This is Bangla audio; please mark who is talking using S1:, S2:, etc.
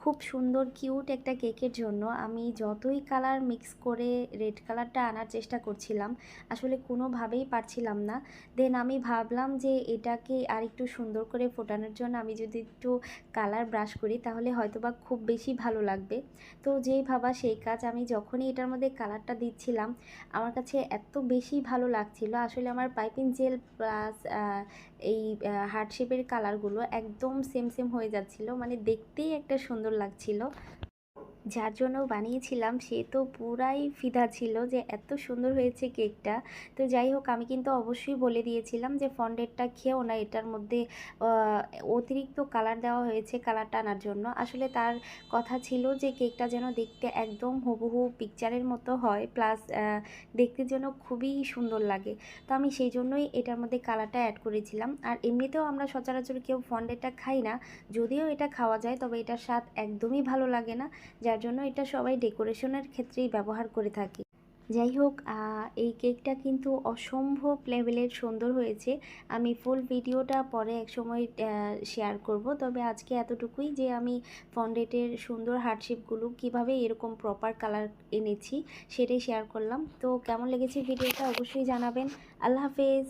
S1: খুব সুন্দর কিউট একটা কেকের জন্য আমি যতই কালার মিক্স করে রেড কালারটা আনার চেষ্টা করছিলাম, আসলে কোনোভাবেই পারছিলাম না। দেন আমি ভাবলাম যে এটাকে আর একটু সুন্দর করে ফোটানোর জন্য আমি যদি একটু কালার ব্রাশ করি তাহলে হয়তোবা খুব বেশি ভালো লাগবে। তো যেই ভাবা সেই কাজ, আমি যখনই এটার মধ্যে কালারটা দিচ্ছিলাম আমার কাছে এত বেশি ভালো লাগছিল। আসলে আমার পাইপিং জেল প্লাস এই হার্ট শেপের কালারগুলো একদম সেম সেম হয়ে যাচ্ছিল, মানে দেখতেই একটা সুন্দর লাগছিল। যার জন্য বানিয়েছিলাম সে তো পুরাই ফিদা ছিল যে এত সুন্দর হয়েছে কেকটা। তো যাই হোক, আমি কিন্তু অবশ্যই বলে দিয়েছিলাম যে ফন্ডেটটা খেও না, এটার মধ্যে আহ, অতিরিক্ত কালার দেওয়া হয়েছে কালারটা আনার জন্য। আসলে তার কথা ছিল যে কেকটা যেন দেখতে একদম হুবহু পিকচারের মতো হয়, প্লাস দেখতে যেন খুবই সুন্দর লাগে। তো আমি সেই জন্যই এটার মধ্যে কালারটা অ্যাড করেছিলাম। আর এমনিতেও আমরা সচরাচর কেউ ফন্ডেটটা খাই না, যদিও এটা খাওয়া যায় তবে এটার স্বাদ একদমই ভালো লাগে না, যার জন্য এটা সবাই ডেকোরেশনের ক্ষেত্রেই ব্যবহার করে থাকে। যাই হোক, এই কেকটা কিন্তু অসম্ভব লেভেলের সুন্দর হয়েছে। আমি ফুল ভিডিওটা পরে একসময় শেয়ার করব, তবে আজকে এতটুকুই যে আমি ফন্ডেটের সুন্দর হার্টশেপগুলো কিভাবে এরকম প্রপার কালার এনেছি সেটাই শেয়ার করলাম। তো কেমন লেগেছে ভিডিওটা অবশ্যই জানাবেন। আল্লাহ হাফেজ।